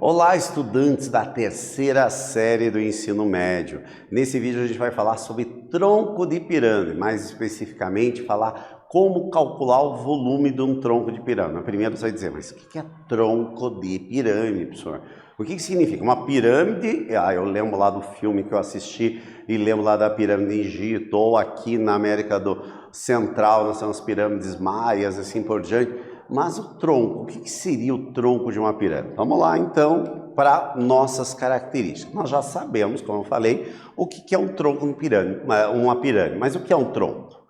Olá, estudantes da terceira série do ensino médio. Nesse vídeo a gente vai falar sobre tronco de pirâmide, mais especificamente falar como calcular o volume de um tronco de pirâmide. Primeiro você vai dizer, mas o que é tronco de pirâmide, professor? O que significa? Uma pirâmide, eu lembro lá do filme que eu assisti e lembro lá da pirâmide de Egito, ou aqui na América do Central, nós temos pirâmides maias, assim por diante. Mas o tronco, o que seria o tronco de uma pirâmide? Vamos lá então para nossas características. Nós já sabemos, como eu falei, o que é um tronco de pirâmide, uma pirâmide, mas o que é um tronco?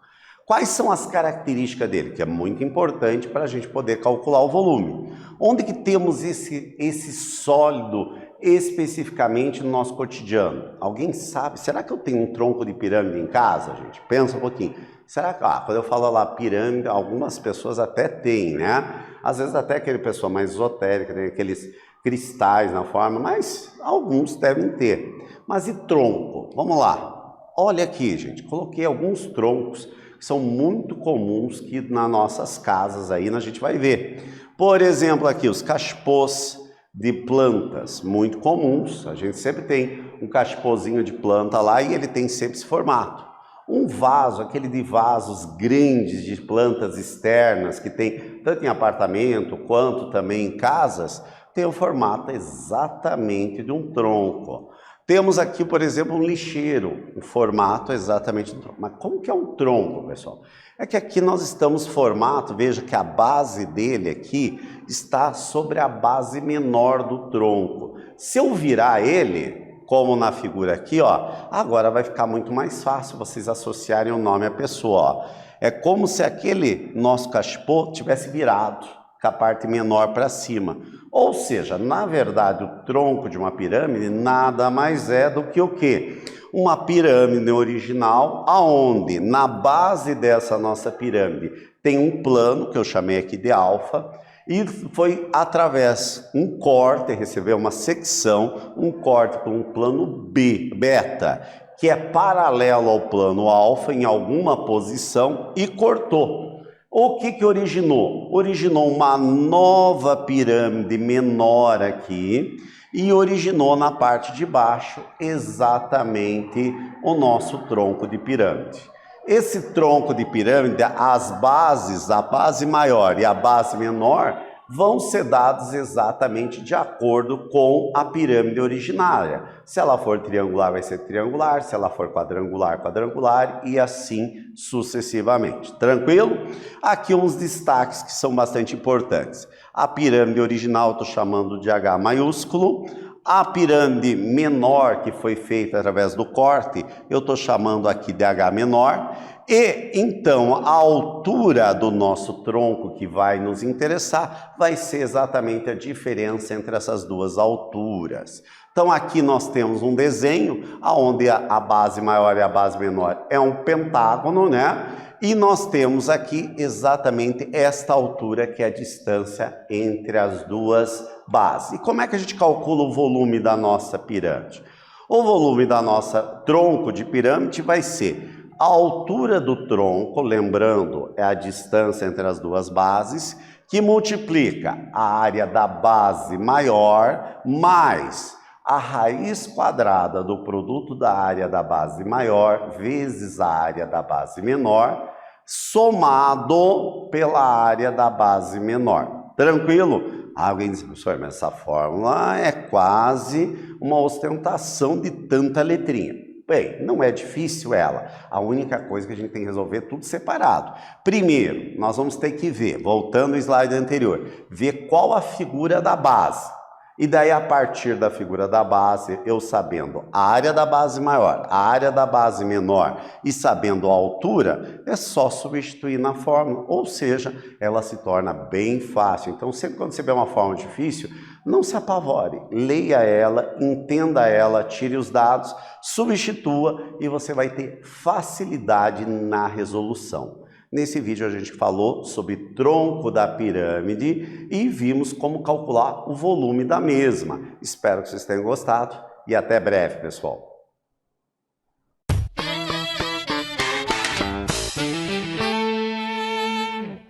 Quais são as características dele? Que é muito importante para a gente poder calcular o volume. Onde que temos esse sólido especificamente no nosso cotidiano? Alguém sabe? Será que eu tenho um tronco de pirâmide em casa, gente? Pensa um pouquinho. Será que, quando eu falo lá pirâmide, algumas pessoas até têm, né? Às vezes até aquele pessoa mais esotérica, tem aqueles cristais na forma, mas alguns devem ter. Mas e tronco? Vamos lá. Olha aqui, gente, coloquei alguns troncos que são muito comuns que nas nossas casas aí a gente vai ver. Por exemplo, aqui os cachepôs de plantas, muito comuns. A gente sempre tem um cachepôzinho de planta lá e ele tem sempre esse formato. Um vaso, aquele de vasos grandes de plantas externas que tem tanto em apartamento quanto também em casas, tem o formato exatamente de um tronco. Temos aqui, por exemplo, um lixeiro, um formato exatamente de um tronco. Mas como que é um tronco, pessoal? É que aqui nós estamos formato, veja que a base dele aqui está sobre a base menor do tronco. Se eu virar ele, como na figura aqui, ó, agora vai ficar muito mais fácil vocês associarem o nome à pessoa, ó. É como se aquele nosso cachepô tivesse virado com a parte menor para cima. Ou seja, na verdade, o tronco de uma pirâmide nada mais é do que o quê? Uma pirâmide original, aonde na base dessa nossa pirâmide tem um plano, que eu chamei aqui de alfa, e foi através um corte, recebeu uma secção, um corte para um plano beta, que é paralelo ao plano alfa em alguma posição e cortou. O que originou? Originou uma nova pirâmide menor aqui e originou na parte de baixo exatamente o nosso tronco de pirâmide. Esse tronco de pirâmide, as bases, a base maior e a base menor, vão ser dados exatamente de acordo com a pirâmide originária. Se ela for triangular, vai ser triangular, se ela for quadrangular, quadrangular e assim sucessivamente. Tranquilo? Aqui uns destaques que são bastante importantes. A pirâmide original estou chamando de H maiúsculo. A pirâmide menor, que foi feita através do corte, eu estou chamando aqui de H menor. E, então, a altura do nosso tronco que vai nos interessar vai ser exatamente a diferença entre essas duas alturas. Então, aqui nós temos um desenho onde a base maior e a base menor é um pentágono, né? E nós temos aqui exatamente esta altura que é a distância entre as duas bases. E como é que a gente calcula o volume da nossa pirâmide? O volume da nossa tronco de pirâmide vai ser a altura do tronco, lembrando, é a distância entre as duas bases, que multiplica a área da base maior mais a raiz quadrada do produto da área da base maior vezes a área da base menor, somado pela área da base menor. Tranquilo? Alguém diz, professor, mas essa fórmula é quase uma ostentação de tanta letrinha. Bem, não é difícil ela. A única coisa que a gente tem que resolver é tudo separado. Primeiro, nós vamos ter que ver, voltando ao slide anterior, ver qual a figura da base. E daí, a partir da figura da base, eu sabendo a área da base maior, a área da base menor e sabendo a altura, é só substituir na fórmula, ou seja, ela se torna bem fácil. Então, sempre quando você vê uma fórmula difícil, não se apavore, leia ela, entenda ela, tire os dados, substitua e você vai ter facilidade na resolução. Nesse vídeo a gente falou sobre tronco da pirâmide e vimos como calcular o volume da mesma. Espero que vocês tenham gostado e até breve, pessoal.